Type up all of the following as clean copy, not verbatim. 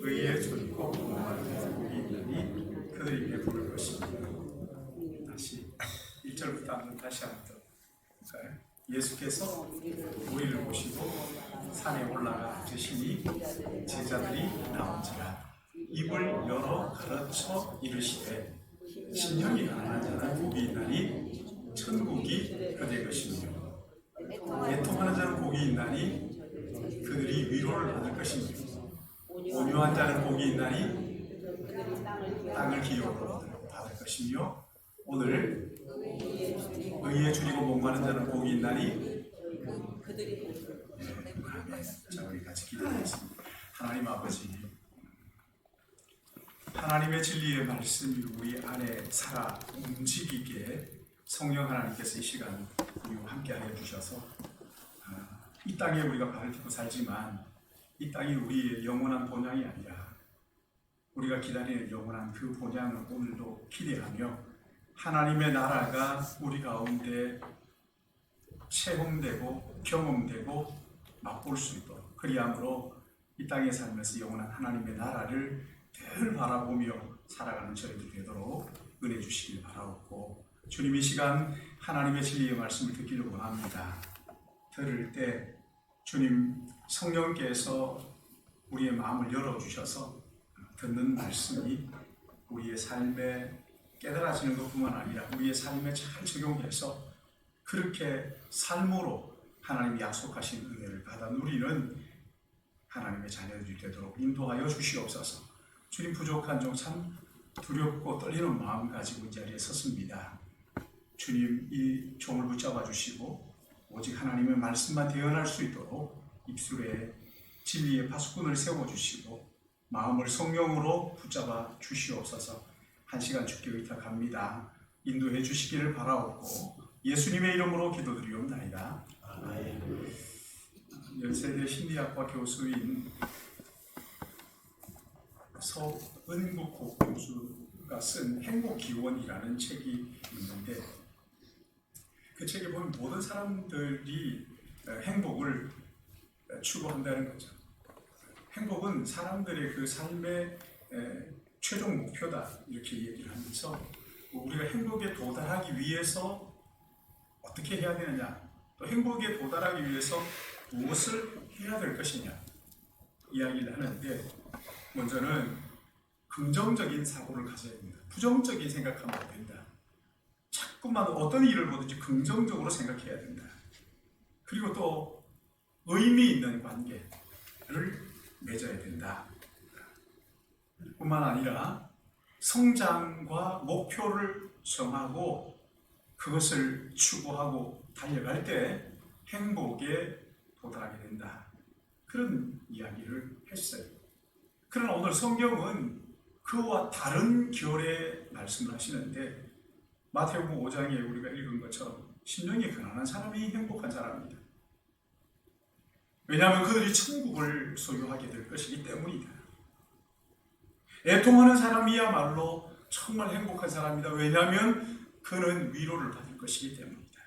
의에 줄이고 목마른 복이 있나니 그들이 배부를 것입니다. 다시 1절부터 한번 다시 한번 볼까요? 예수께서 우리를 모시고 산에 올라가 드시니 제자들이 나온지라 입을 열어 가르쳐 이르시되 신령이 가난한 자는 복이 있나니 천국이 그들의 것이며 애통하는 자는 복이 있나니 그들이 위로를 받을 것이며 온유한 자는 복이 있나니 땅을 기업으로 받을 것이며 오늘 의에 줄이고 목마른 자는 복이 있나니 아멘. 자, 우리 같이 기도하겠습니다. 하나님 아버지, 하나님의 진리의 말씀이 우리 안에 살아 움직이게 성령 하나님께서 이 시간 우리와 함께하여 주셔서 이 땅에 우리가 발을 딛고 살지만 이 땅이 우리의 영원한 본향이 아니라 우리가 기다리는 영원한 그 본향을 오늘도 기대하며 하나님의 나라가 우리 가운데 체험되고 경험되고 맛볼 수 있도록 그리함으로 이 땅에 살면서 영원한 하나님의 나라를 늘 바라보며 살아가는 저희들 되도록 은혜 주시길 바라옵고 주님 이 시간 하나님의 진리의 말씀을 듣기를 원합니다. 들을 때 주님 성령께서 우리의 마음을 열어주셔서 듣는 말씀이 우리의 삶에 깨달아지는 것뿐만 아니라 우리의 삶에 잘 적용해서 그렇게 삶으로 하나님이 약속하신 은혜를 받아 누리는 하나님의 자녀들이 되도록 인도하여 주시옵소서. 주님 부족한 종 참 두렵고 떨리는 마음 가지고 이 자리에 섰습니다. 주님 이 종을 붙잡아 주시고 오직 하나님의 말씀만 대언할 수 있도록 입술에 진리의 파수꾼을 세워주시고 마음을 성령으로 붙잡아 주시옵소서. 한 시간 주께 의탁합니다. 인도해 주시기를 바라옵고 예수님의 이름으로 기도드리옵나이다. 아멘. 연세대 심리학과 교수인 서은국 교수가 쓴 행복기원이라는 책이 있는데 그 책에 보면 모든 사람들이 행복을 추구한다는 거죠. 행복은 사람들의 그 삶의 최종 목표다 이렇게 얘기를 하면서 우리가 행복에 도달하기 위해서 어떻게 해야 되느냐 또 행복에 도달하기 위해서 무엇을 해야 될 것이냐 이야기를 하는데 먼저는 긍정적인 사고를 가져야 됩니다. 부정적인 생각하면 안 된다. 자꾸만 어떤 일을 보든지 긍정적으로 생각해야 된다. 그리고 또 의미 있는 관계를 맺어야 된다. 뿐만 아니라 성장과 목표를 정하고 그것을 추구하고 달려갈 때 행복에 도달하게 된다. 그런 이야기를 했어요. 그러나 오늘 성경은 그와 다른 결의 말씀을 하시는데 마태복음 5장에 우리가 읽은 것처럼 심령이 가난한 사람이 행복한 사람입니다. 왜냐하면 그들이 천국을 소유하게 될 것이기 때문이다. 애통하는 사람이야말로 정말 행복한 사람이다. 왜냐하면 그는 위로를 받을 것이기 때문이다.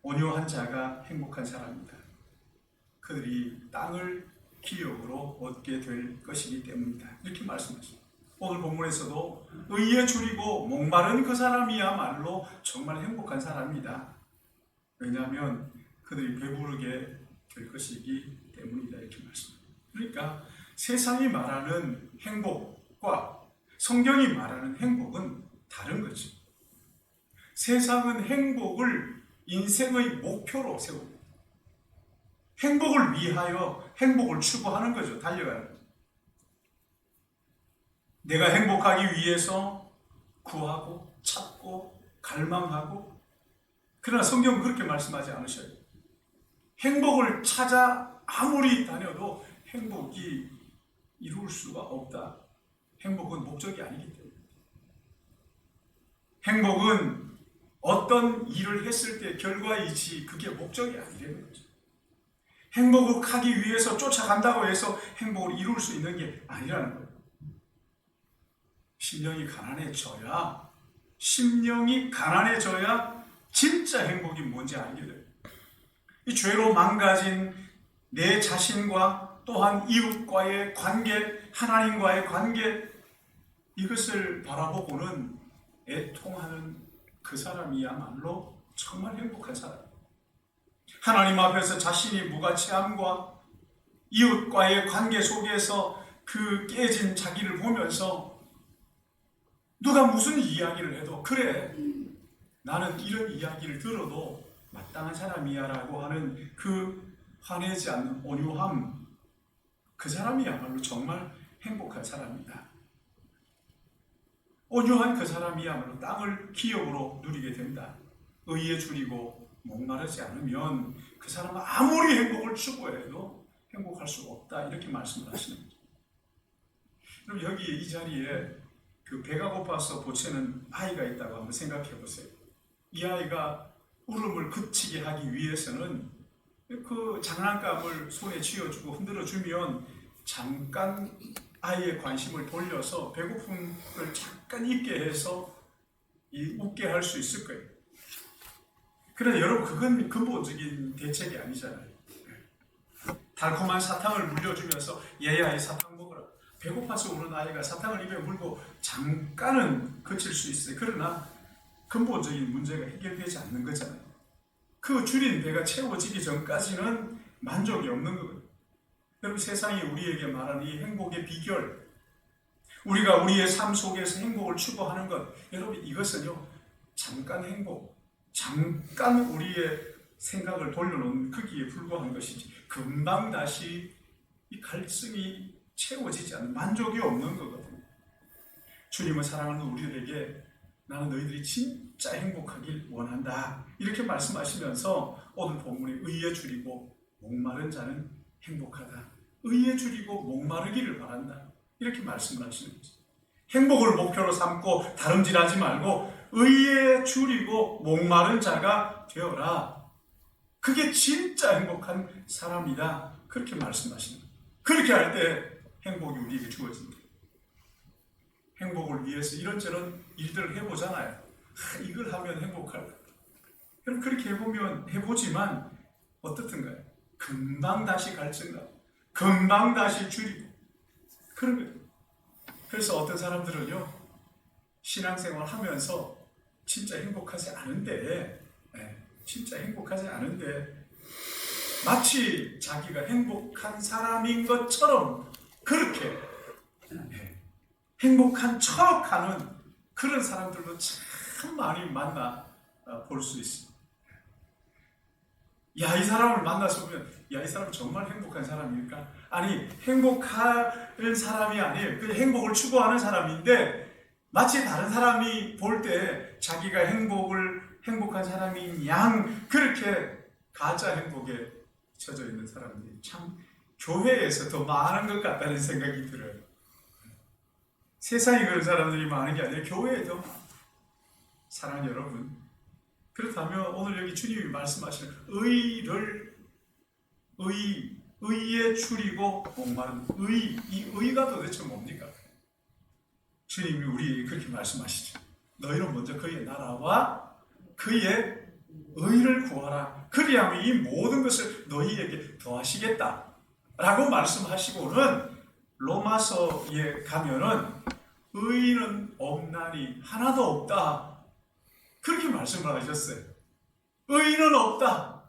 온유한 자가 행복한 사람이다. 그들이 땅을 기업으로 얻게 될 것이기 때문이다. 이렇게 말씀하십니다. 오늘 본문에서도 의에 줄이고 목마른 그 사람이야말로 정말 행복한 사람이다. 왜냐하면 그들이 배부르게 될 것이기 때문이다. 이렇게 말씀합니다. 그러니까 세상이 말하는 행복과 성경이 말하는 행복은 다른 거죠. 세상은 행복을 인생의 목표로 세웁니다. 행복을 위하여 행복을 추구하는 거죠. 달려가는 거죠. 내가 행복하기 위해서 구하고 찾고 갈망하고 그러나 성경은 그렇게 말씀하지 않으셔요. 행복을 찾아 아무리 다녀도 행복이 이룰 수가 없다. 행복은 목적이 아니기 때문에. 행복은 어떤 일을 했을 때 결과이지 그게 목적이 아니라는 거죠. 행복하기 위해서 쫓아간다고 해서 행복을 이룰 수 있는 게 아니라는 거예요. 심령이 가난해져야 진짜 행복이 뭔지 알게 돼요. 이 죄로 망가진 내 자신과 또한 이웃과의 관계, 하나님과의 관계, 이것을 바라보고는 애통하는 그 사람이야말로 정말 행복한 사람. 하나님 앞에서 자신이 무가치함과 이웃과의 관계 속에서 그 깨진 자기를 보면서 누가 무슨 이야기를 해도 그래, 나는 이런 이야기를 들어도 마땅한 사람이야 라고 하는 그 화내지 않는 온유함, 그 사람이야말로 정말 행복한 사람이다. 온유한 그 사람이야말로 땅을 기업으로 누리게 된다. 의에 줄이고 목마르지 않으면 그 사람은 아무리 행복을 추구해도 행복할 수가 없다. 이렇게 말씀을 하시는 거죠. 그럼 여기 이 자리에 그 배가 고파서 보채는 아이가 있다고 한번 생각해 보세요. 이 아이가 울음을 그치게 하기 위해서는 그 장난감을 손에 쥐어주고 흔들어주면 잠깐 아이의 관심을 돌려서 배고픔을 잠깐 잊게 해서 웃게 할 수 있을 거예요. 그런데 여러분, 그건 근본적인 대책이 아니잖아요. 달콤한 사탕을 물려주면서 얘야, 이 사탕 먹어라. 배고파서 우는 아이가 사탕을 입에 물고 잠깐은 그칠 수 있어요. 그러나 근본적인 문제가 해결되지 않는 거잖아요. 그 줄인 배가 채워지기 전까지는 만족이 없는 거거든요. 여러분, 세상이 우리에게 말하는 이 행복의 비결, 우리가 우리의 삶 속에서 행복을 추구하는 것, 여러분, 이것은요, 잠깐 행복, 잠깐 우리의 생각을 돌려놓은 크기에 불과한 것이지 금방 다시 이 갈증이 채워지지 않는, 만족이 없는 거거든요. 주님을 사랑하는 우리들에게 나는 너희들이 진짜 행복하길 원한다, 이렇게 말씀하시면서 오늘 본문에 의에 줄이고 목마른 자는 행복하다, 의에 줄이고 목마르기를 바란다, 이렇게 말씀을 하시는 거죠. 행복을 목표로 삼고 다름질하지 말고 의에 줄이고 목마른 자가 되어라. 그게 진짜 행복한 사람이다. 그렇게 말씀하시는 거예요. 그렇게 할 때 행복이 우리에게 주어진다. 행복을 위해서 이런저런 일들을 해보잖아요. 이걸 하면 행복할까? 그럼 그렇게 해보지만 어떻든가요? 금방 다시 갈증나고 금방 다시 줄이고 그런 거예요. 그래서 어떤 사람들은요, 신앙생활 하면서 진짜 행복하지 않은데, 진짜 행복하지 않은데 마치 자기가 행복한 사람인 것처럼 그렇게 행복한 척하는 그런 사람들도 참 많이 만나 볼 수 있습니다. 야, 이 사람을 만나서 보면, 야, 이 사람 정말 행복한 사람일까? 아니, 행복한 사람이 아니에요. 그 행복을 추구하는 사람인데 마치 다른 사람이 볼 때 자기가 행복한 사람인 양 그렇게 가짜 행복에 처져 있는 사람들이 참 교회에서 더 많은 것 같다는 생각이 들어요. 세상에 그런 사람들이 많은 게 아니라 교회에 더 많아요. 사랑하는 여러분, 그렇다면 오늘 여기 주님이 말씀하시는 의에 줄이고 목마른 이 의가 도대체 뭡니까? 주님이 우리에게 그렇게 말씀하시죠. 너희는 먼저 그의 나라와 그의 의를 구하라. 그리하면 이 모든 것을 너희에게 더하시겠다 라고 말씀하시고는 로마서에 가면은 의는 없나니 하나도 없다, 그렇게 말씀을 하셨어요. 의는 없다.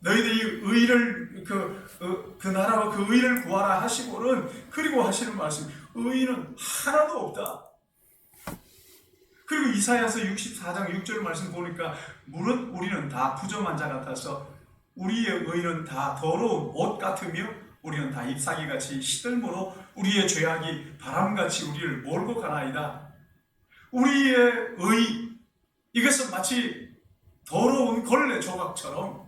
너희들이 의를 그 나라와 그 의를 구하라 하시고는 그리고 하시는 말씀, 의는 하나도 없다. 그리고 이사야서 64장 6절 말씀 보니까 무릇 우리는 다 부정한 자 같아서 우리의 의는 다 더러운 옷 같으며 우리는 다 잎사귀같이 시들므로 우리의 죄악이 바람같이 우리를 몰고 가나이다. 우리의 의, 이것은 마치 더러운 걸레 조각처럼,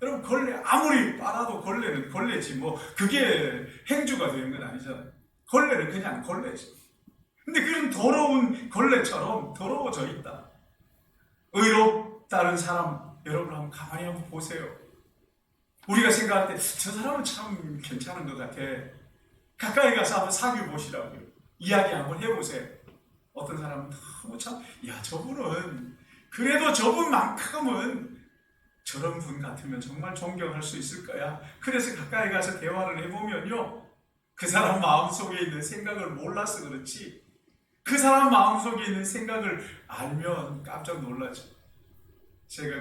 여러분, 걸레 아무리 빨아도 걸레는 걸레지 뭐 그게 행주가 되는 건 아니잖아요. 걸레는 그냥 걸레지. 근데 그런 더러운 걸레처럼 더러워져 있다. 의롭다는 사람, 여러분 한번 가만히 한번 보세요. 우리가 생각할 때 저 사람은 참 괜찮은 것 같아. 가까이 가서 한번 사귀어 보시라고요. 이야기 한번 해보세요. 어떤 사람은 너무 참, 야, 저분은 그래도 저분만큼은 저런 분 같으면 정말 존경할 수 있을 거야. 그래서 가까이 가서 대화를 해보면요, 그 사람 마음속에 있는 생각을 몰라서 그렇지, 그 사람 마음속에 있는 생각을 알면 깜짝 놀라죠. 제가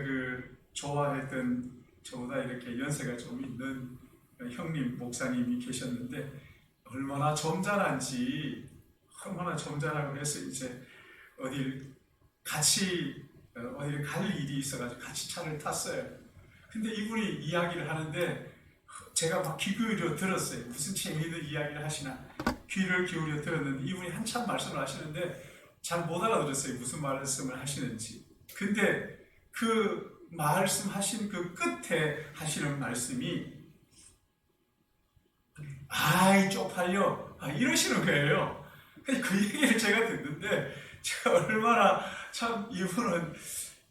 좋아했던, 저보다 이렇게 연세가 좀 있는 형님, 목사님이 계셨는데, 얼마나 점잖은지, 얼마나 점잖다고 해서 이제 어딜 갈 일이 있어가지고 같이 차를 탔어요. 근데 이분이 이야기를 하는데 제가 막 귀 기울여 들었어요. 무슨 재미있는 이야기를 하시나 귀를 기울여 들었는데 이분이 한참 말씀을 하시는데 잘 못 알아들었어요. 무슨 말씀을 하시는지. 근데 그 말씀하신 그 끝에 하시는 말씀이 아이 쪽팔려, 이러시는 거예요. 그 얘기를 제가 듣는데 제가 얼마나 참 이분은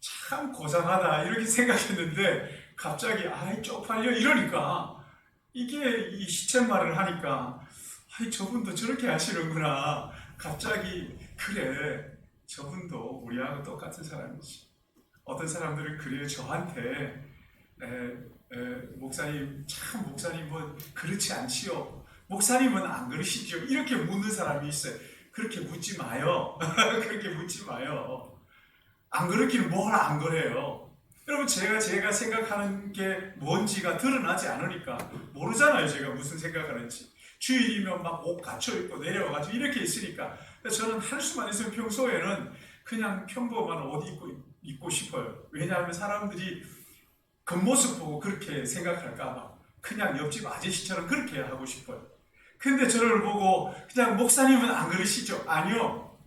참 고상하다 이렇게 생각했는데 갑자기 아이 쪽팔려 이러니까 이게 이 시쳇말을 하니까 아이 저분도 저렇게 하시는구나. 갑자기 그래, 저분도 우리하고 똑같은 사람이지. 어떤 사람들은 그래요, 저한테 목사님 목사님은 그렇지 않지요, 목사님은 안 그러시죠, 이렇게 묻는 사람이 있어요. 그렇게 묻지 마요. 그렇게 묻지 마요. 안 그렇기는 뭘 안 그래요. 여러분, 제가 생각하는 게 뭔지가 드러나지 않으니까 모르잖아요. 제가 무슨 생각하는지. 주일이면 막 옷 갖춰입고 내려와가지고 이렇게 있으니까 저는 할 수만 있으면 평소에는 그냥 평범한 옷 입고 싶어요. 왜냐하면 사람들이 겉모습 보고 그렇게 생각할까봐 그냥 옆집 아저씨처럼 그렇게 하고 싶어요. 근데 저를 보고 그냥 목사님은 안 그러시죠? 아니요.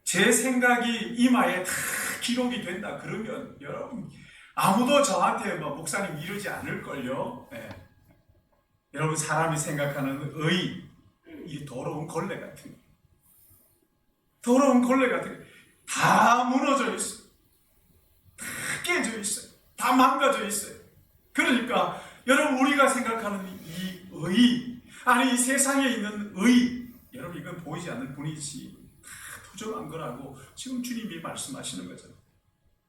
제 생각이 이마에 다 기록이 된다 그러면 여러분 아무도 저한테 목사님 이러지 않을걸요. 네. 여러분, 사람이 생각하는 의, 이 더러운 걸레 같은 거, 더러운 걸레 같은 거 다 무너져 있어요. 다 깨져 있어요. 다 망가져 있어요. 그러니까 여러분, 우리가 생각하는 이 의, 아니 이 세상에 있는 의, 여러분 이건 보이지 않는 분이지 다 부정한 거라고 지금 주님이 말씀하시는 거잖아요.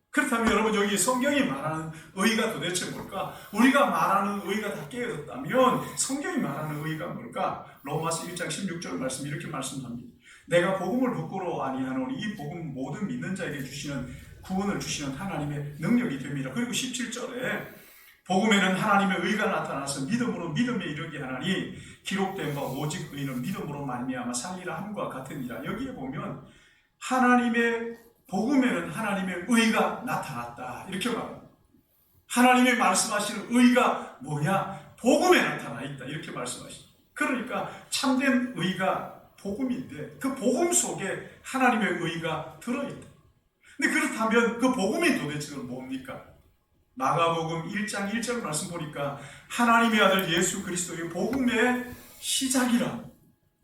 그렇다면 여러분, 여기 성경이 말하는 의가 도대체 뭘까? 우리가 말하는 의가 다 깨어졌다면 성경이 말하는 의가 뭘까? 로마서 1장 16절 말씀 이렇게 말씀합니다. 내가 복음을 부끄러워 아니하노니 이 복음 모든 믿는 자에게 주시는 구원을 주시는 하나님의 능력이 됩니다. 그리고 17절에 복음에는 하나님의 의가 나타나서 믿음으로 믿음에 이르게 하나니 기록된 바 오직 의는 믿음으로 말미암아 살리라 함과 같으니라. 여기에 보면 하나님의 복음에는 하나님의 의가 나타났다 이렇게 말합니다. 하나님이 말씀하시는 의가 뭐냐? 복음에 나타나 있다 이렇게 말씀하십니다. 그러니까 참된 의가 복음인데 그 복음 속에 하나님의 의가 들어있다. 근데 그렇다면 그 복음이 도대체 뭡니까? 마가복음 1장 1절 말씀 보니까 하나님의 아들 예수 그리스도의 복음의 시작이라,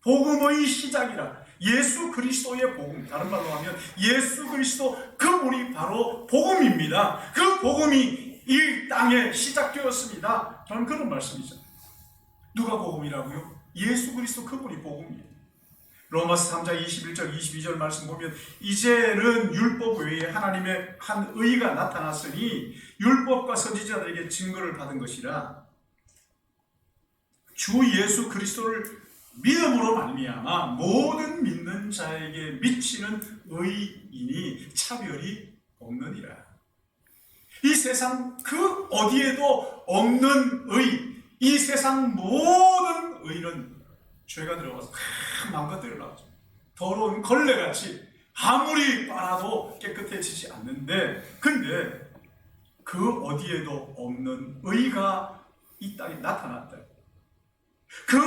복음의 시작이라, 예수 그리스도의 복음, 다른 말로 하면 예수 그리스도 그분이 바로 복음입니다. 그 복음이 이 땅에 시작되었습니다. 저는 그런 말씀이죠. 누가 복음이라고요? 예수 그리스도 그분이 복음이에요. 로마서 3장 21절 22절 말씀 보면 이제는 율법 외에 하나님의 한 의가 나타났으니 율법과 선지자들에게 증거를 받은 것이라 주 예수 그리스도를 믿음으로 말미암아 모든 믿는 자에게 미치는 의인이 차별이 없느니라. 이 세상 그 어디에도 없는 의, 이 세상 모든 의는 죄가 들어가서 망가뜨려 나가죠. 더러운 걸레같이 아무리 빨아도 깨끗해지지 않는데, 근데 그 어디에도 없는 의가 이 땅에 나타났다. 그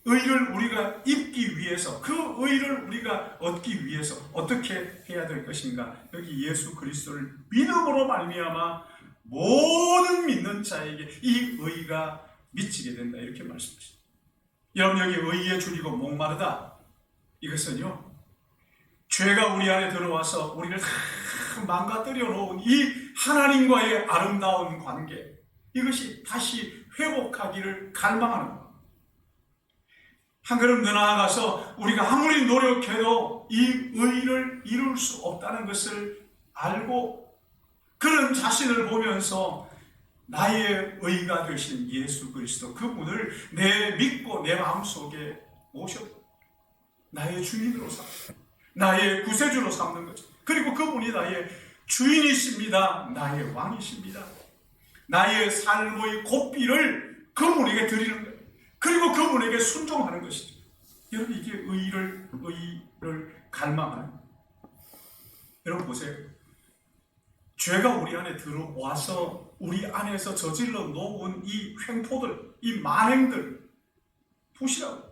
의를 우리가 입기 위해서, 그 의를 우리가 얻기 위해서 어떻게 해야 될 것인가? 여기 예수 그리스도를 믿음으로 말미암아 모든 믿는 자에게 이 의가 미치게 된다 이렇게 말씀하십니다. 여러분, 여기 의에 줄이고 목마르다, 이것은요 죄가 우리 안에 들어와서 우리를 다 망가뜨려 놓은 이 하나님과의 아름다운 관계, 이것이 다시 회복하기를 갈망하는 것. 한 걸음 더 나아가서 우리가 아무리 노력해도 이 의를 이룰 수 없다는 것을 알고 그런 자신을 보면서 나의 의가 되신 예수 그리스도, 그분을 내 믿고 내 마음속에 모셨고 나의 주인으로 삼고 나의 구세주로 삼는 거죠. 그리고 그분이 나의 주인이십니다. 나의 왕이십니다. 나의 삶의 고삐를 그분에게 드리는 거예요. 그리고 그분에게 순종하는 것이죠. 여러분, 이게 의를 갈망하는 거예요. 여러분 보세요. 죄가 우리 안에 들어와서 우리 안에서 저질러 놓은 이 횡포들, 이 만행들 보시라고.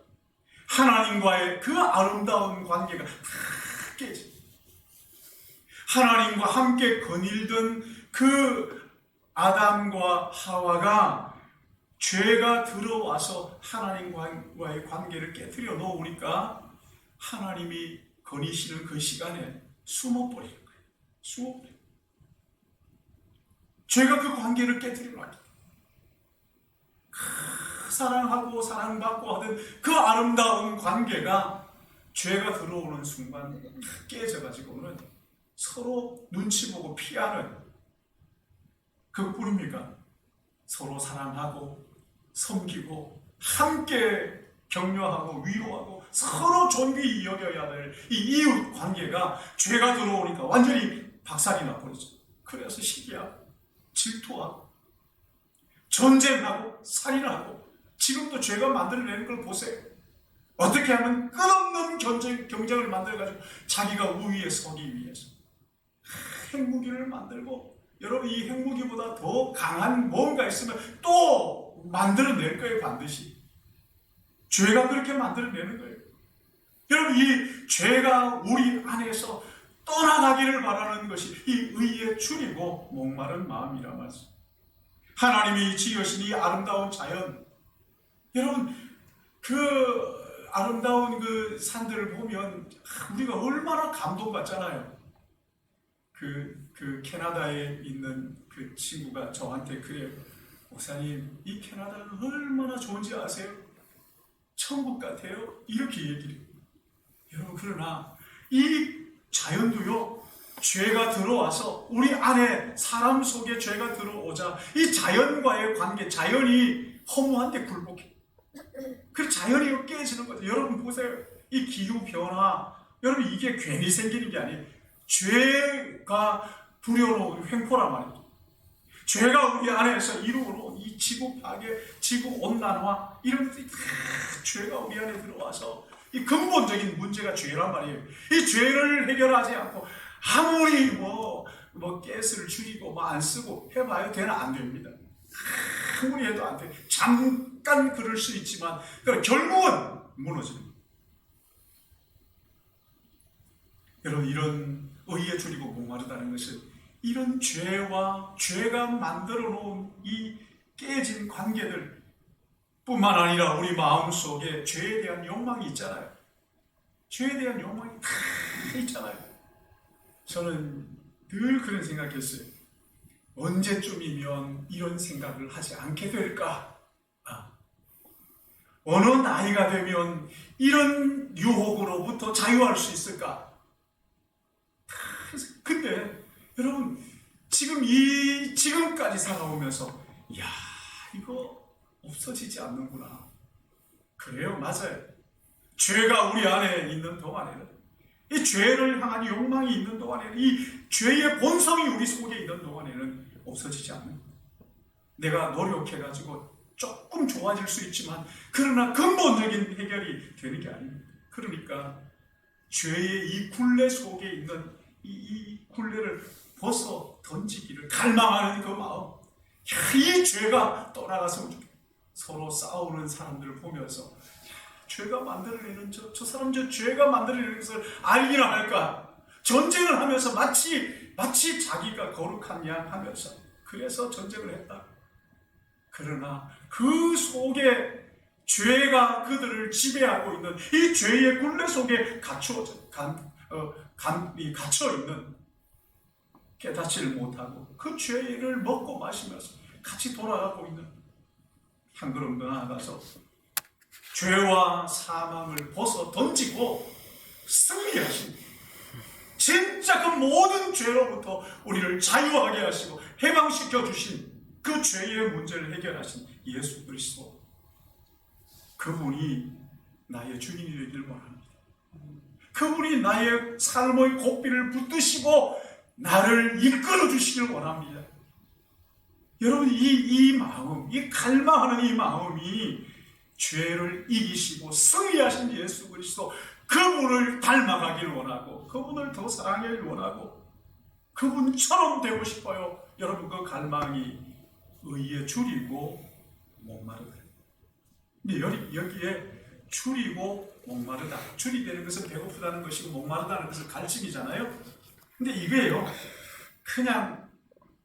하나님과의 그 아름다운 관계가 다 깨져. 하나님과 함께 거닐던 그 아담과 하와가 죄가 들어와서 하나님과의 관계를 깨뜨려 놓으니까 하나님이 거니시는 그 시간에 숨어버리는 거예요. 숨어버려요. 죄가 그 관계를 깨뜨려 놨기 때문에 사랑하고 사랑받고 하던 그 아름다운 관계가 죄가 들어오는 순간 깨져가지고는 서로 눈치 보고 피하는 그뿐입니까? 서로 사랑하고 섬기고 함께 격려하고 위로하고 서로 존귀히 여겨야 될 이 이웃 관계가 죄가 들어오니까 완전히 박살이 나버리죠. 그래서 시기하고 질투하고 전쟁하고 살인하고 지금도 죄가 만들어내는 걸 보세요. 어떻게 하면 끝없는 경쟁을 만들어가지고 자기가 우위에 서기 위해서 핵무기를 만들고, 여러분 이 핵무기보다 더 강한 뭔가 있으면 또 만들어낼 거예요. 반드시 죄가 그렇게 만들어내는 거예요. 여러분 이 죄가 우리 안에서 떠나가기를 바라는 것이 이 의의 줄이고 목마른 마음이라 말씀. 하나님이 지으신 이 아름다운 자연, 여러분 그 아름다운 그 산들을 보면 우리가 얼마나 감동받잖아요. 그 캐나다에 있는 그 친구가 저한테 그래요. 목사님, 이 캐나다는 얼마나 좋은지 아세요? 천국 같아요. 이렇게 얘기를 해요. 여러분, 그러나 이 자연도요, 죄가 들어와서 우리 안에 사람 속에 죄가 들어오자 이 자연과의 관계, 자연이 허무한데 굴복해. 그 자연이 깨지는 거죠. 여러분 보세요. 이 기후변화, 여러분 이게 괜히 생기는 게 아니에요. 죄가 부려놓은 횡포란 말이죠. 죄가 우리 안에서 이루어놓은 이 지구 파괴, 지구 온난화, 이런 것들이 다 죄가 우리 안에 들어와서 이 근본적인 문제가 죄란 말이에요. 이 죄를 해결하지 않고 아무리 뭐 가스를 줄이고 안 쓰고 해봐요. 되나 안 됩니다. 아무리 해도 안 돼. 잠깐 그럴 수 있지만 결국은 무너집니다. 여러분, 이런 의에 줄이고 목마르다는 것은 이런 죄가 만들어 놓은 이 깨진 관계들 뿐만 아니라 우리 마음속에 죄에 대한 욕망이 있잖아요. 죄에 대한 욕망이 다 있잖아요. 저는 늘 그런 생각했어요. 언제쯤이면 이런 생각을 하지 않게 될까? 어느 나이가 되면 이런 유혹으로부터 자유할 수 있을까? 근데 여러분, 지금까지 살아오면서 야, 이거 없어지지 않는구나. 그래요, 맞아요. 죄가 우리 안에 있는 동안에는, 이 죄를 향한 욕망이 있는 동안에는, 이 죄의 본성이 우리 속에 있는 동안에는 없어지지 않는 거예요. 내가 노력해가지고 조금 좋아질 수 있지만 그러나 근본적인 해결이 되는 게 아닙니다. 그러니까 죄의 이 굴레 속에 있는 이 굴레를 벗어 던지기를 갈망하는 그 마음, 이 죄가 떠나갔으면 좋겠다. 서로 싸우는 사람들을 보면서 죄가 만들어내는 저 사람 저 죄가 만들어내는 것을 알기나 할까? 전쟁을 하면서 마치 자기가 거룩한 양 하면서 그래서 전쟁을 했다. 그러나 그 속에 죄가 그들을 지배하고 있는 이 죄의 굴레 속에 갇혀 있는, 깨닫지를 못하고 그 죄를 먹고 마시면서 같이 돌아가고 있는, 한 걸음 더 나아가서 죄와 사망을 벗어 던지고 승리하신 진짜 그 모든 죄로부터 우리를 자유하게 하시고 해방시켜 주신 그 죄의 문제를 해결하신 예수 그리스도, 그분이 나의 주인이 되기를 원합니다. 그분이 나의 삶의 고삐를 붙드시고 나를 이끌어 주시길 원합니다. 여러분, 이 마음, 이 갈망하는 이 마음이 죄를 이기시고 승리하신 예수 그리스도, 그분을 닮아가길 원하고 그분을 더 사랑하길 원하고 그분처럼 되고 싶어요. 여러분, 그 갈망이 의에 줄이고 목마르다. 근데 여기에 줄이고 목마르다, 줄이 되는 것은 배고프다는 것이고 목마르다는 것은 갈증이잖아요. 근데 이거예요, 그냥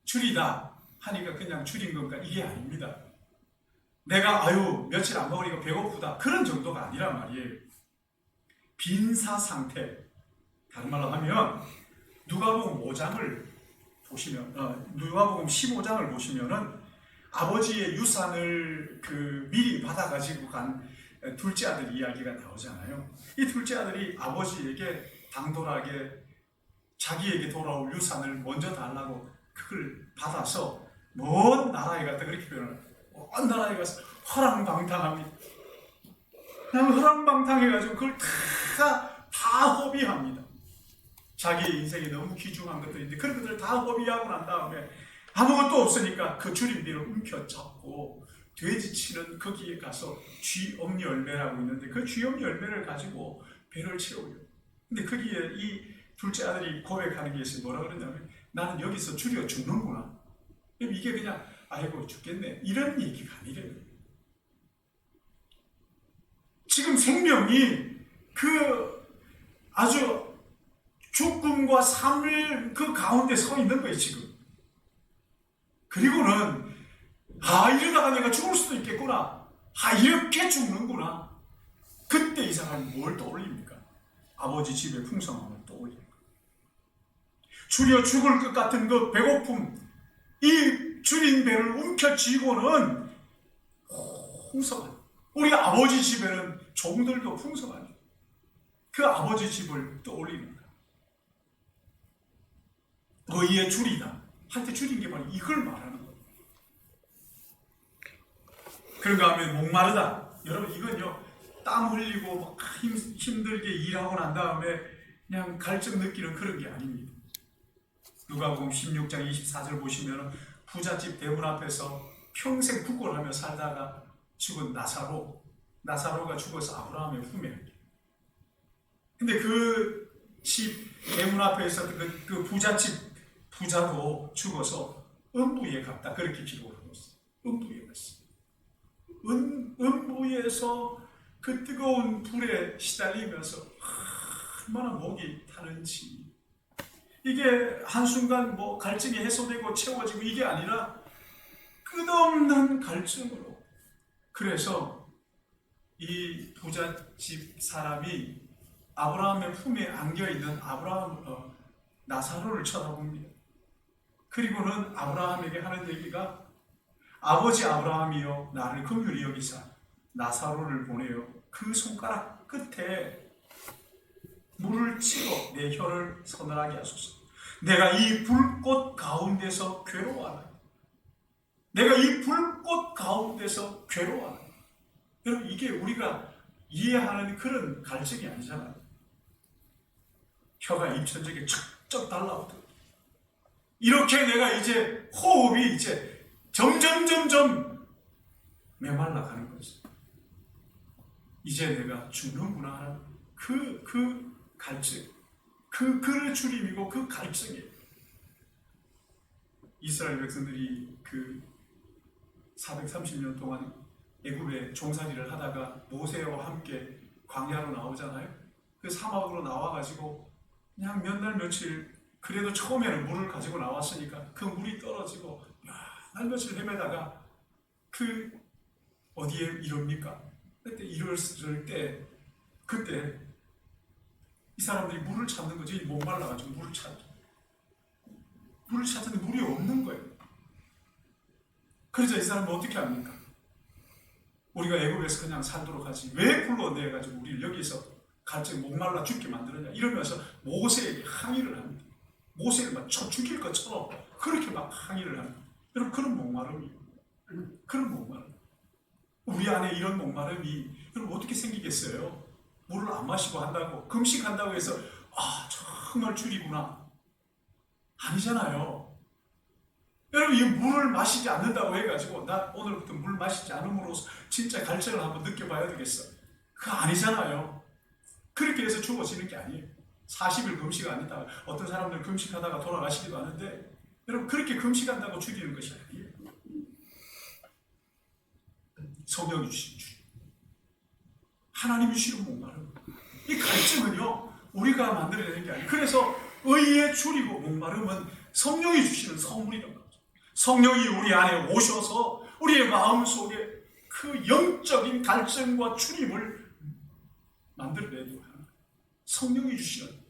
줄이다 하니까 그냥 줄인 건가? 이게 아닙니다. 내가 며칠 안 먹으니까 배고프다, 그런 정도가 아니란 말이에요. 빈사 상태, 다른 말로 하면 누가복음 5장을 보시면, 누가복음 15장을 보시면은 아버지의 유산을 미리 받아가지고 간 둘째 아들 이야기가 나오잖아요. 이 둘째 아들이 아버지에게 당돌하게 자기에게 돌아올 유산을 먼저 달라고 그걸 받아서 먼 나라에 갔다, 그렇게 표현을 해요. 먼 나라에 가서 허랑방탕합니다. 그냥 허랑방탕해가지고 그걸 다 허비합니다. 자기의 인생에 너무 귀중한 것들인데 그런 것들을 다 허비하고 난 다음에 아무것도 없으니까 그 주림비를 움켜잡고 돼지치는 거기에 가서 쥐엄 열매라고 있는데 그 쥐엄 열매를 가지고 배를 채워요. 근데 거기에 이 둘째 아들이 고백하는 게 있어요. 뭐라 그러냐면, 나는 여기서 줄여 죽는구나. 이게 그냥 아이고 죽겠네, 이런 얘기가 아니래요. 지금 생명이 아주 죽음과 삶의 그 가운데 서 있는 거예요 지금. 그리고는 이러다가 내가 죽을 수도 있겠구나, 이렇게 죽는구나. 그때 이 사람이 뭘 떠올립니까? 아버지 집의 풍성함을 떠올립니다. 줄여 죽을 것 같은 그 배고픔, 이 줄인 배를 움켜쥐고는 풍성한, 우리 아버지 집에는 종들도 풍성하죠. 그 아버지 집을 떠올리는 거예요. 의에 줄이다, 한테 줄인 게 바로 이걸 말하는 거예요. 그런가 하면 목마르다. 여러분, 이건요, 땀 흘리고 막 힘들게 일하고 난 다음에 그냥 갈증 느끼는 그런 게 아닙니다. 누가복음 16장 24절 보시면 부잣집 대문 앞에서 평생 부골하며 살다가 죽은 나사로가 죽어서 아브라함의 품에. 근데 그 집 대문 앞에 있었던 그 부잣집 부자도 죽어서 음부에 갔다, 그렇게 기록을 하고 있어요. 음부에 갔어요. 음부에서 그 뜨거운 불에 시달리면서 얼마나 목이 타는지, 이게 한순간 뭐 갈증이 해소되고 채워지고 이게 아니라 끝없는 갈증으로. 그래서 이 부잣집 사람이 아브라함의 품에 안겨있는 나사로를 쳐다봅니다. 그리고는 아브라함에게 하는 얘기가, 아버지 아브라함이여, 나를 긍휼히 여기사 나사로를 보내어 그 손가락 끝에 물을 찍어 내 혀를 서늘하게 하소서. 내가 이 불꽃 가운데서 괴로워하나. 내가 이 불꽃 가운데서 괴로워하나. 여러분, 이게 우리가 이해하는 그런 갈증이 아니잖아요. 혀가 입천적에 척척 달라붙어. 이렇게 내가 이제 호흡이 이제 점점 메말라 가는 거지. 이제 내가 죽는구나 하는 그 갈증, 그 주림이고 그 갈증이에요. 이스라엘 백성들이 430년 동안 애굽에 종살이를 하다가 모세와 함께 광야로 나오잖아요. 그 사막으로 나와가지고 그냥 몇 날 며칠, 그래도 처음에는 물을 가지고 나왔으니까 그 물이 떨어지고 몇 날 며칠 헤매다가 어디에 이릅니까? 그때 이랬을 때, 그때 이 사람들이 물을 찾는 거지. 목말라가지고 물을 찾는데 물이 없는 거예요. 그래서 이 사람은 어떻게 합니까? 우리가 애굽에서 그냥 살도록 하지, 왜 불러내가지고 우리를 여기서 갈증 목말라 죽게 만들었냐 이러면서 모세에게 항의를 합니다. 모세를 막 죽일 것처럼 그렇게 막 항의를 합니다. 여러분 그런 목마름이 그런 목마름 우리 안에 이런 목마름이 여러분 어떻게 생기겠어요? 물을 안 마시고 한다고 금식한다고 해서 정말 줄이구나 아니잖아요. 여러분 이 물을 마시지 않는다고 해가지고 나 오늘부터 물 마시지 않음으로써 진짜 갈증을 한번 느껴봐야 되겠어. 그거 아니잖아요. 그렇게 해서 죽어지는 게 아니에요. 40일 금식 안 했다가 어떤 사람들 금식하다가 돌아가시기도 하는데 여러분 그렇게 금식한다고 줄이는 것이 아니에요. 성령이 주신 줄 하나님이 주시는 목마름 이 갈증은요 우리가 만들어내는 게 아니에요. 그래서 의에 줄이고 목마름은 성령이 주시는 선물이란 거죠. 성령이 우리 안에 오셔서 우리의 마음속에 그 영적인 갈증과 줄임을 만들어내도록 하는 거예요. 성령이 주시는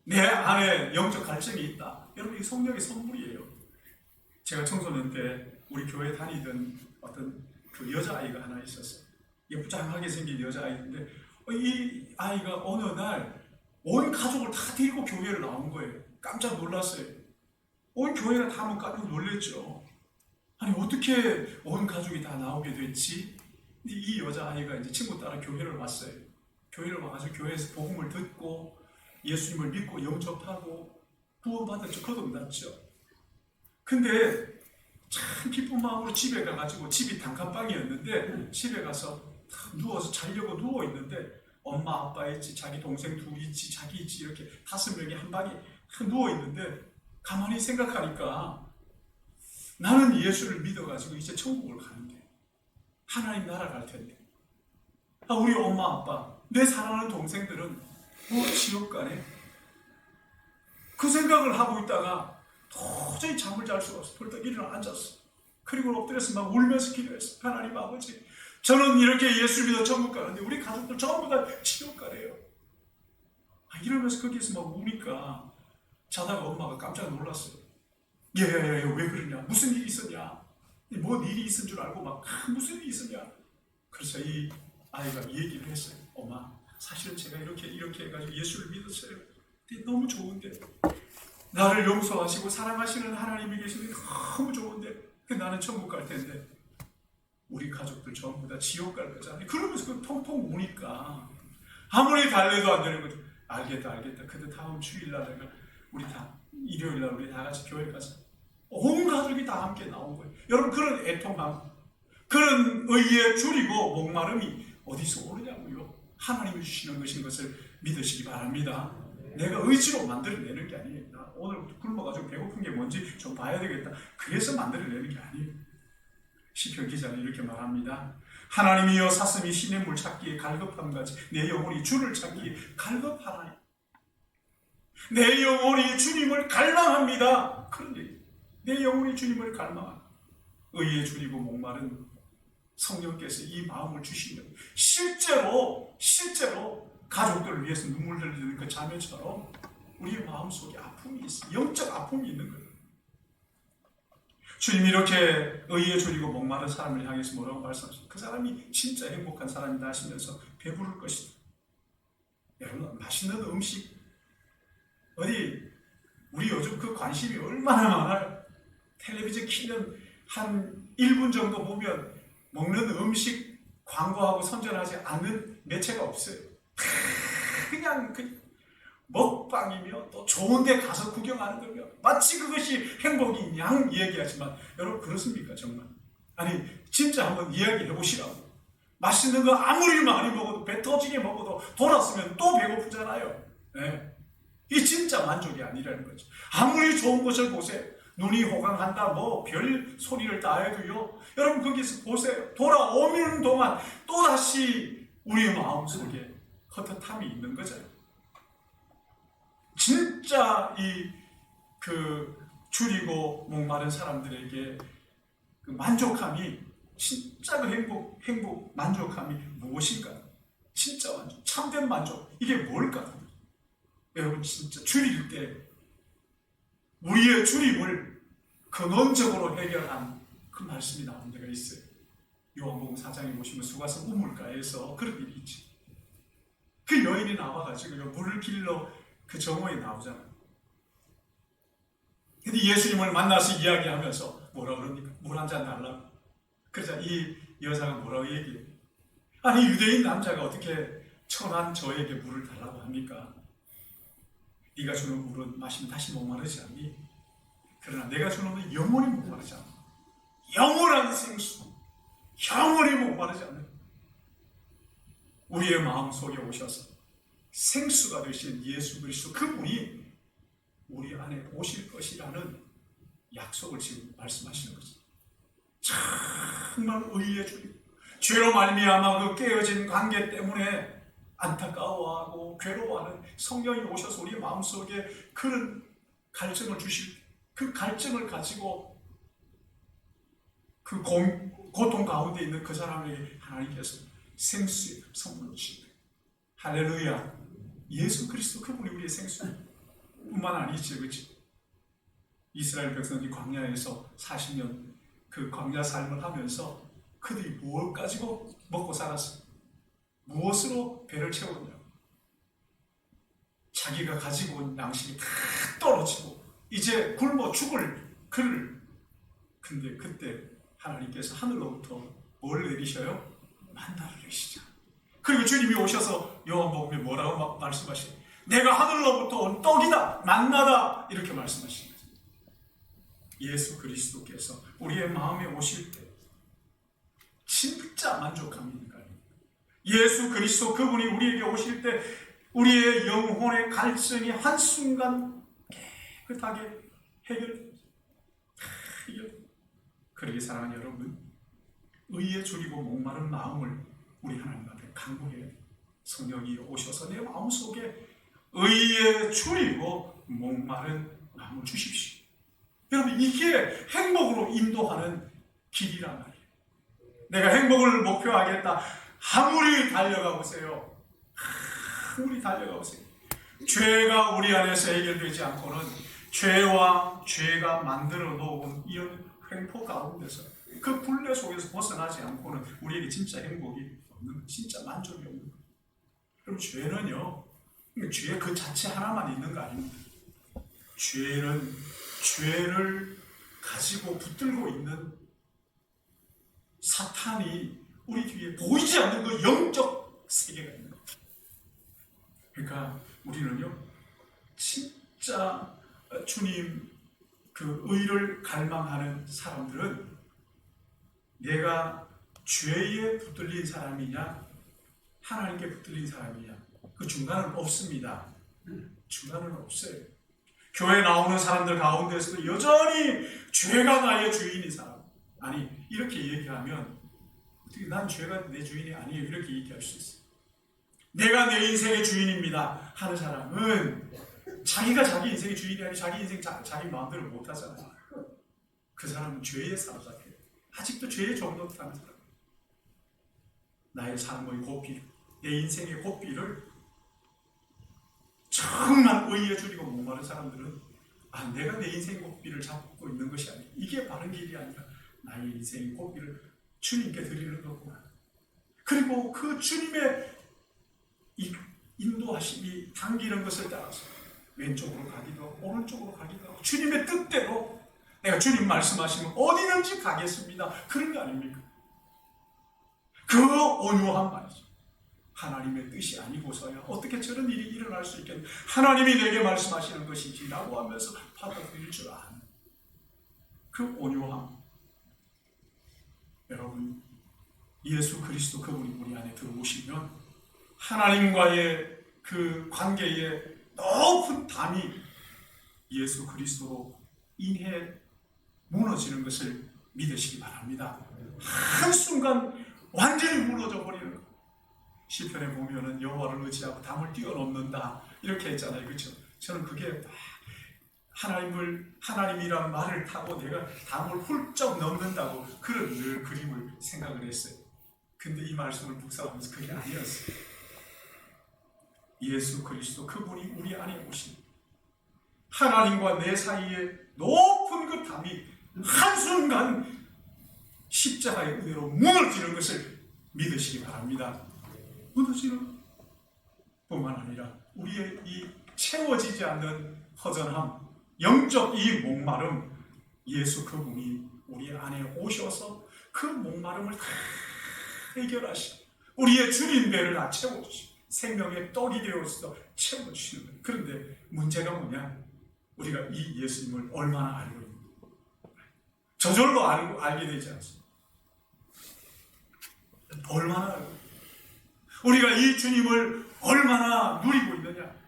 내 안에 영적 갈증이 있다. 여러분 이 성령의 선물이에요. 제가 청소년 때 우리 교회 다니던 어떤 그 여자아이가 하나 있었어요. 예쁘장하게 생긴 여자아이인데 이 아이가 어느 날 온 가족을 다 데리고 교회를 나온 거예요. 깜짝 놀랐어요. 온 교회가 다 한번 깜짝 놀랐죠. 아니 어떻게 온 가족이 다 나오게 됐지? 근데 이 여자아이가 이제 친구 따라 교회를 왔어요. 교회를 와가지고 교회에서 복음을 듣고 예수님을 믿고 영접하고 구원받았죠. 거듭났죠. 근데 참 기쁜 마음으로 집에 가가지고 집이 단칸방이었는데 집에 가서 누워서 자려고 누워있는데 엄마 아빠 있지 자기 동생 둘 있지 자기 있지 이렇게 5명이 한 방에 누워있는데 가만히 생각하니까 나는 예수를 믿어가지고 이제 천국을 가는데 하나님 나라 갈 텐데 우리 엄마 아빠 내 사랑하는 동생들은 지옥 가네? 그 생각을 하고 있다가 도저히 잠을 잘 수가 없어. 벌떡 일어나 앉았어. 그리고 엎드려서 막 울면서 기도했어. 하나님 아버지 저는 이렇게 예수 믿어 천국 가는데 우리 가족들 전부 다 지옥 가래요. 이러면서 거기서 막 우니까 자다가 엄마가 깜짝 놀랐어요. 왜 그러냐? 무슨 일이 있었냐? 뭔 일이 있은 줄 알고 막 무슨 일이 있었냐? 그래서 이 아이가 이 얘기를 했어요. 엄마 사실은 제가 이렇게 해가지고 예수를 믿었어요. 근데 너무 좋은데 나를 용서하시고 사랑하시는 하나님이 계시는데 너무 좋은데 나는 천국 갈 텐데 우리 가족들 전부 다 지옥 갈 거잖아요. 그러면서 그 통통 우니까 아무리 달래도 안 되는 거죠. 알겠다. 근데 다음 주일날 내가 우리 다 일요일날 우리 다 같이 교회 가서 온 가족이 다 함께 나온 거예요. 여러분 그런 애통함 그런 의에 줄이고 목마름이 어디서 오느냐고요. 하나님이 주시는 것인 것을 믿으시기 바랍니다. 내가 의지로 만들어내는 게 아니에요. 나 오늘부터 굶어가지고 배고픈 게 뭔지 좀 봐야 되겠다. 그래서 만들어내는 게 아니에요. 시편 기자는 이렇게 말합니다. 하나님이여 사슴이 신의 물 찾기에 갈급함같이 내 영혼이 주를 찾기에 갈급하나니 내 영혼이 주님을 갈망합니다. 그런 얘기. 내 영혼이 주님을 갈망합니다. 의에 줄이고 목마른 성령께서 이 마음을 주시면 실제로 가족들을 위해서 눈물 흘리는 그 자매처럼 우리의 마음속에 아픔이 있어. 영적 아픔이 있는 거예요. 주님이 이렇게 의에 줄이고 목마른 사람을 향해서 뭐라고 말씀하셨어요? 그 사람이 진짜 행복한 사람이다 하시면서 배부를 것이다. 여러분 맛있는 음식 어디 우리 요즘 그 관심이 얼마나 많아요. 텔레비전 키면 한 1분 정도 보면 먹는 음식 광고하고 선전하지 않는 매체가 없어요. 그냥 먹방이며 또 좋은 데 가서 구경하는 거며 마치 그것이 행복인 양 이야기하지만 여러분 그렇습니까 정말? 아니 진짜 한번 이야기해 보시라고. 맛있는 거 아무리 많이 먹어도 배 터지게 먹어도 돌았으면 또 배고프잖아요. 네. 이게 진짜 만족이 아니라는 거죠. 아무리 좋은 것을 보세요. 눈이 호강한다 뭐 별 소리를 다 해도요. 여러분 거기서 보세요. 돌아오는 동안 또다시 우리의 마음속에 헛헛함이 있는 거죠. 진짜 줄이고 목마른 사람들에게 그 만족함이 진짜 그 행복 만족함이 무엇일까? 진짜 만족, 참된 만족 이게 뭘까? 여러분 진짜 줄일 때 우리의 줄임을 근원적으로 해결한 그 말씀이 나온 데가 있어요. 요한복음 4장에 보시면 수가성 우물가에서 그런 일이 있지. 그 여인이 나와가지고 물을 길러 그 정오에 나오잖아요. 근데 예수님을 만나서 이야기하면서 뭐라 그럽니까? 물 한 잔 달라고. 그러자 이 여자가 뭐라고 얘기해요? 아니 유대인 남자가 어떻게 천한 저에게 물을 달라고 합니까? 네가 주는 물은 마시면 다시 목마르지 않니? 그러나 내가 주는 물은 영원히 목마르지 않아. 영원한 생수, 영원히 목마르지 않는 우리의 마음속에 오셔서 생수가 되신 예수 그리스도 그분이 우리 안에 오실 것이라는 약속을 지금 말씀하시는 거죠. 정말 의의 주님, 죄로 말미암아 그 깨어진 관계 때문에 안타까워하고 괴로워하는 성령이 오셔서 우리 마음속에 그런 갈증을 주실, 그 갈증을 가지고 그 고통 가운데 있는 그 사람에게 하나님께서 생수의 선물을 주십니다. 할렐루야. 예수 그리스도 그분이 우리의 생수 뿐만 아니지, 그렇지? 이스라엘 백성들이 광야에서 40년 그 광야 삶을 하면서 그들이 무엇 가지고 먹고 살았어요? 무엇으로 배를 채웠냐? 자기가 가지고 온 양식이 다 떨어지고 이제 굶어 죽을 그를. 근데 그때 하나님께서 하늘로부터 뭘 내리셔요? 만나를 내리시죠. 그리고 주님이 오셔서 요한복음에 뭐라고 말씀하시죠? 내가 하늘로부터 온 떡이다, 만나다, 이렇게 말씀하시는 거죠. 예수 그리스도께서 우리의 마음에 오실 때 진짜 만족합니까? 예수 그리스도 그분이 우리에게 오실 때 우리의 영혼의 갈증이 한순간 깨끗하게 해결. 그러게 사랑하는 여러분, 의에 줄이고 목마른 마음을 우리 하나님 앞에 간구해야 돼요. 성령이 오셔서 내 마음속에 의에 줄이고 목마른 마음을 주십시오. 여러분, 이게 행복으로 인도하는 길이란 말이에요. 내가 행복을 목표하겠다. 아무리 달려가 보세요. 아무리 달려가 보세요. 죄가 우리 안에서 해결되지 않고는 죄와 죄가 만들어 놓은 이런 횡포 가운데서 그 굴레 속에서 벗어나지 않고는 우리에게 진짜 행복이 없는, 진짜 만족이 없는 거예요. 그럼 죄는요, 죄 그 자체 하나만 있는 거 아닙니다. 죄는 죄를 가지고 붙들고 있는 사탄이 우리 뒤에 보이지 않는 그 영적 세계가 있는 거예요. 그러니까 우리는요, 진짜 주님 그 의를 갈망하는 사람들은 내가 죄에 붙들린 사람이냐 하나님께 붙들린 사람이냐, 그 중간은 없습니다. 중간은 없어요. 교회 나오는 사람들 가운데서도 여전히 죄가 나의 주인인 사람, 아니 이렇게 얘기하면 어떻게 난 죄가 내 주인이 아니에요 이렇게 얘기할 수 있어요. 내가 내 인생의 주인입니다 하는 사람은 자기가 자기 인생의 주인이 아니고 자기 인생 자기 마음대로 못하잖아요. 그 사람은 죄에 사로잡혀요. 아직도 죄에 종노릇하는 사람. 나의 삶의 고삐, 내 인생의 고삐를 정말 의에 줄이고 목마른 사람들은 내가 내 인생의 고삐를 잡고 있는 것이 아니고 이게 바른 길이 아니라 나의 인생의 고삐를 주님께 드리는 거구나. 그리고 그 주님의 인도하심이 당기는 것을 따라서 왼쪽으로 가기도 하고 오른쪽으로 가기도 하고 주님의 뜻대로 내가 주님 말씀하시면 어디든지 가겠습니다. 그런 거 아닙니까? 그 온유한 말이죠. 하나님의 뜻이 아니고서야 어떻게 저런 일이 일어날 수 있겠냐. 하나님이 내게 말씀하시는 것이지라고 하면서 받아들일 줄 아는 그 온유함. 여러분, 예수 그리스도 그분이 우리 안에 들어오시면 하나님과의 그 관계에 높은 담이 예수 그리스도로 인해 무너지는 것을 믿으시기 바랍니다. 한순간 완전히 무너져 버리는 것. 시편에 보면은 여호와를 의지하고 담을 뛰어넘는다 이렇게 했잖아요, 그렇죠? 저는 그게 하나님이란 말을 타고 내가 담을 훌쩍 넘는다고 그런 늘 그림을 생각을 했어요. 근데 이 말씀을 묵상하면서 그게 아니었어요. 예수 그리스도 그분이 우리 안에 오신 하나님과 내 사이에 높은 그 담이 한순간 십자가의 은혜로 무너지는 것을 믿으시기 바랍니다. 무너지는 채워지지 않는 허전함, 영적 이 목마름, 예수 그분이 우리 안에 오셔서 그 목마름을 다 해결하시고 우리의 주님 배를 다 채워주시고 생명의 떡이 되어서 채워주시는 거예요. 그런데 문제가 뭐냐? 우리가 이 예수님을 얼마나 알고 있는가? 저절로 알게 되지 않습니다. 얼마나 알고 있는가? 우리가 이 주님을 얼마나 누리고 있느냐?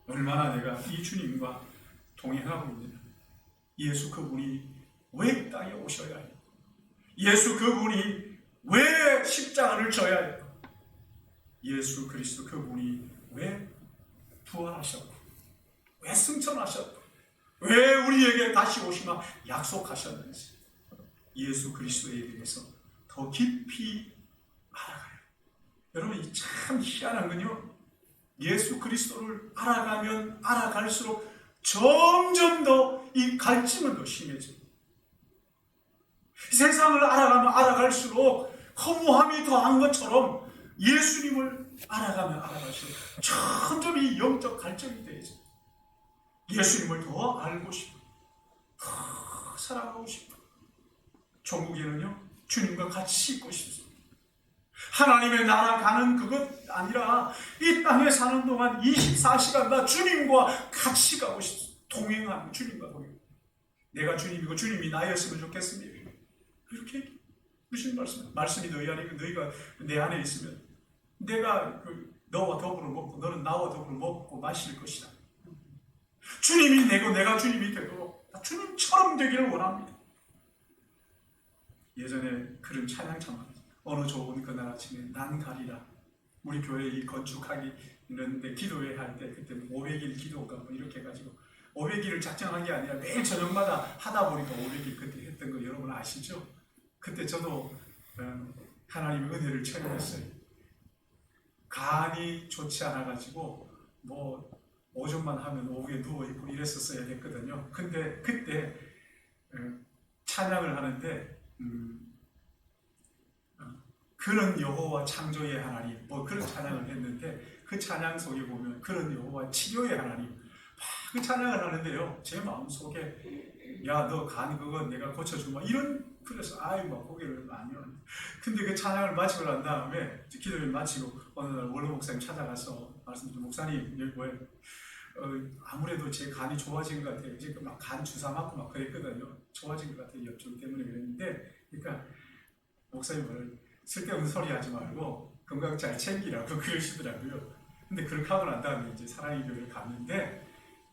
얼마나 내가 이 주님과 동행하고 있느냐? 예수 그분이 왜 이 땅에 오셔야 해요? 예수 그분이 왜 십자가를 져야 해요? 예수 그리스도 그분이 왜 부활하셨고 왜 승천하셨고 왜 우리에게 다시 오시마 약속하셨는지 예수 그리스도에 대해서 더 깊이 알아가요. 여러분 이 참 희한한 건요, 예수 그리스도를 알아가면 알아갈수록 점점 더 이 갈증은 더 심해져요. 세상을 알아가면 알아갈수록 허무함이 더한 것처럼 예수님을 알아가면 알아갈수록 점점 이 영적 갈증이 되죠. 예수님을 더 알고 싶어, 더 사랑하고 싶어. 천국에는요 주님과 같이 있고 싶습니다. 하나님의 나라 가는 그것 아니라 이 땅에 사는 동안 24시간 다 주님과 같이 가고 싶습니다. 동행하는, 주님과 동행. 내가 주님이고 주님이 나였으면 좋겠습니다. 이렇게 무슨 말씀이 너희 안에 있고 너희가 내 안에 있으면 내가 너와 더불어 먹고 너는 나와 더불어 먹고 마실 것이다. 주님이 내고 내가 주님이 되도록 주님처럼 되기를 원합니다. 예전에 그런 찬양 참 많았어요. 어느 좋은 그날 아침에 난 가리라. 우리 교회 이 건축하기 있는데 기도회 할 때 그때 500일 기도가 뭐 이렇게 해가지고 500일을 작정한 게 아니라 매일 저녁마다 하다 보니까 500일 그때 했던 거 여러분 아시죠? 그때 저도 하나님의 은혜를 체험했어요. 간이 좋지 않아가지고 뭐 오전만 하면 오후에 누워있고 이랬었어야 됐거든요. 근데 그때 찬양을 하는데 그런 여호와 창조의 하나님 뭐 그런 찬양을 했는데 그 찬양 속에 보면 그런 여호와 치료의 하나님 막 그 찬양을 하는데요, 제 마음속에 야 너 간 그거 내가 고쳐주마 이런, 그래서 아이 막 고개를 많이 하는데, 근데 그 찬양을 마치고 난 다음에 기도를 마치고 어느 날 원로 목사님 찾아가서 말씀드린, 목사님 여기 뭐예요? 아무래도 제 간이 좋아진 것 같아요. 이제 막 간 주사 맞고 막 그랬거든요. 좋아진 것 같아요. 염증 때문에 그랬는데, 그러니까 목사님을 쓸데없는 소리 하지 말고 건강 잘 챙기라고 그러시더라고요. 근데 그렇게 하고 난 다음에 이제 사랑의 교회를 갔는데,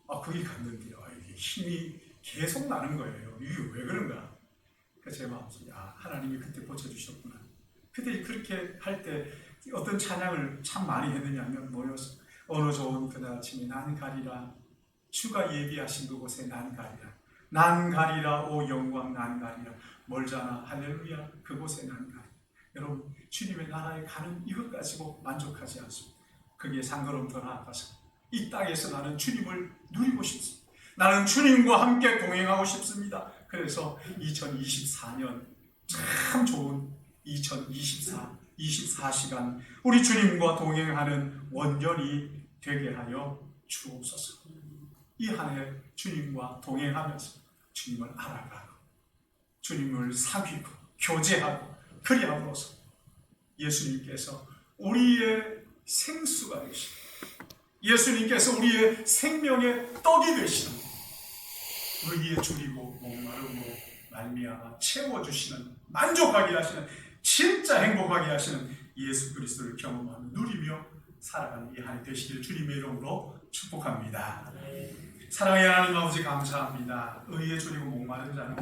거기 갔는데요, 이게 힘이 계속 나는 거예요. 이게 왜 그런가? 그래서 제 마음속에 하나님이 그때 고쳐주셨구나. 그때 그렇게 할 때 어떤 찬양을 참 많이 했느냐면 모여서 어느 좋은 그날 아침에 난 가리라, 주가 예비하신 그곳에 난 가리라, 난 가리라 오 영광 난 가리라, 멀잖아 할렐루야 그곳에 난 가리라. 여러분 주님의 나라에 가는 이것 가지고 만족하지 않습니다. 그게 상관없는 더 나아가서 이 땅에서 나는 주님을 누리고 싶습니다. 나는 주님과 함께 동행하고 싶습니다. 그래서 2024년 참 좋은 24시간 우리 주님과 동행하는 원년이 되게 하여 주옵소서. 이 한 해 주님과 동행하면서 주님을 알아가고 주님을 사귀고 교제하고 그리함으로써 예수님께서 우리의 생수가 되시고 예수님께서 우리의 생명의 떡이 되시는, 의에 줄이고 목마르고 말미암아 채워주시는, 만족하게 하시는, 진짜 행복하게 하시는 예수 그리스도를 경험하며 누리며 살아가는 이 한 해 되시길 주님의 이름으로 축복합니다. 사랑의 하나님 아버지 감사합니다. 의에 줄이고 목마른 자는